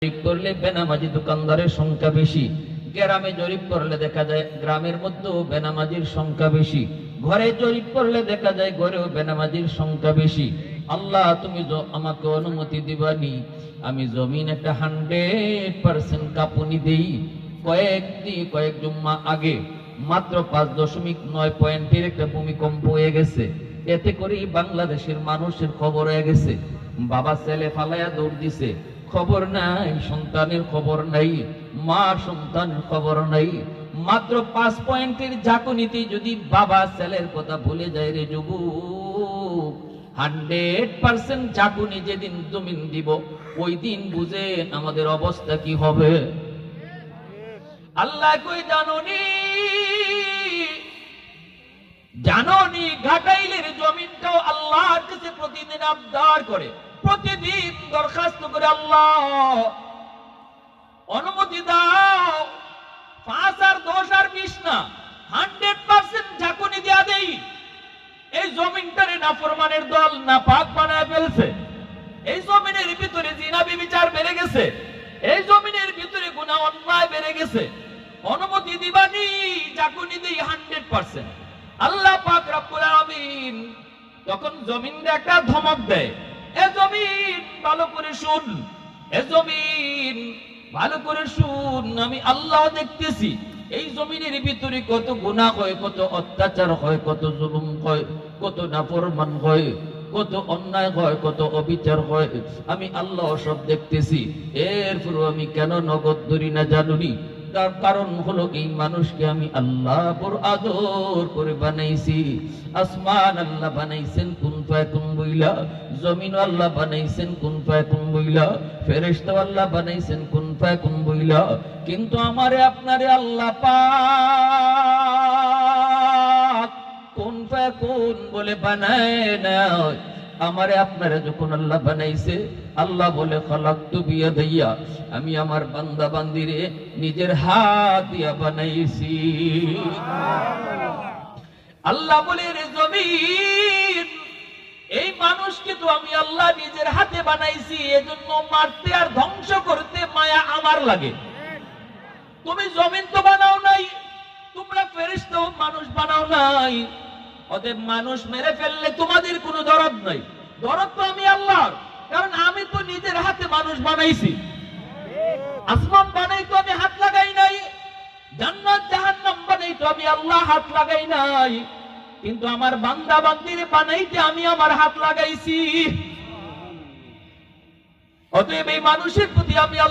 জরিপ করলে বেনামাজি দোকানদারের সংখ্যা বেশি, গ্রামে জরিপ করলে দেখা যায় গ্রামের মধ্যেও বেনামাজির সংখ্যা বেশি, ঘরে জরিপ করলে দেখা যায় ঘরেও বেনামাজির সংখ্যা বেশি। আল্লাহ তুমি আমাকে অনুমতি দিবানি আমি জমিন একটা 100% কাঁপুনি দেই। কয়েক জুম্মা আগে মাত্র 5.9 পয়েন্টের একটা ভূমিকম্প হয়ে গেছে। এতে করেই বাংলাদেশের মানুষের খবর হয়ে গেছে। বাবা ছেলে ফালায়া দৌড় দিছে, খবর নাই, সন্তানের খবর নাই, মা সন্তানের খবর নাই। মাত্র 5 পয়েন্টের ঝাঁকুনিতে যদি বাবা ছেলের কথা ভুলে যায় রে যুবক, 100% ঝাঁকুনি যেদিন জমিন দিব ওই দিন বুঝেন আমাদের অবস্থা কি হবে। আল্লাহ কই জানোনি ঘাটাইলের জমিনটাও আল্লাহর কাছে প্রতিদিন আবদার করে, প্রতিদিন দরখাস্ত করে, আল্লাহ অনুমতি দাও, 5 আর 10 আর 20 না, 100% ঝাঁকুনি দেয়া দেই। এই জমিনটারে নাফরমানের দল নাপাক বানায় ফেলছে, এই জমিনের ভিতরে জিনা ব্যভিচার বেড়ে গেছে, এই জমিনের ভিতরে গুনাহ অন্যায় বেড়ে গেছে। অনুমতি দিবানি ঝাঁকুনি দেই 100%। আল্লাহ পাক রব্বুল আলামিন তখন জমিনে একটা ধমক দেয়, এ জমিন ভালো করে শুন, এ জমিন ভালো করে শুন, আমি আল্লাহ দেখতেছি এই জমিনের ভিতরে কত গুনাহ হয়, কত অত্যাচার হয়, কত জুলুম হয়, কত নাফরমান হয়, কত অন্যায় হয়, কত অবিচার হয়, আমি আল্লাহ সব দেখতেছি। এরপর আমি কেন নগদ ধরি না জানুনি? তার কারণ হলো এই মানুষকে আমি আল্লাহ বড় আদর করে বানাইছি। আসমান আল্লাহ বানাইছেন কুন ফায়াকুন বইলা, জমিন আল্লাহ বানাইছেন কুন ফায়াকুন বইলা, ফেরেশতা আল্লাহ বানাইছেন কুন ফায়াকুন বইলা, কিন্তু আমারে আপনারে আল্লাহ পাক কুন ফায়াকুন বলে বানায় না। আমারে আপনারে যখন আল্লাহ বানাইছে, আল্লাহ বলে খালাকতু বিয়াদাইয়া, আমি আমার বান্দা বান্দিরে নিজের হাত দিয়া বানাইছি। আল্লাহ বলে রে জমিন, এই মানুষকে তো আমি আল্লাহ নিজের হাতে বানাইছি, এজন্য মারতে আর ধ্বংস করতে মায়া আমার লাগে। তুমি জমিন তো বানাও নাই, তোমরা ফেরেশতাও মানুষ বানাও নাই, অতএব মানুষ মেরে ফেললে তোমাদের কোনো দরদ নাই। দরদ তো আমি আল্লাহর, কারণ আমি তো নিজের হাতে মানুষ বানাইছি। আসমান বানাই তো আমি হাত লাগাই নাই, জান্নাত জাহান্নাম বানাই তো আমি আল্লাহ হাত লাগাই নাই, কিন্তু আমার বান্দা বান্দিরে বানাইতে আমি আমার হাত লাগাইছি। অতএব এই মানুষের প্রতি আমি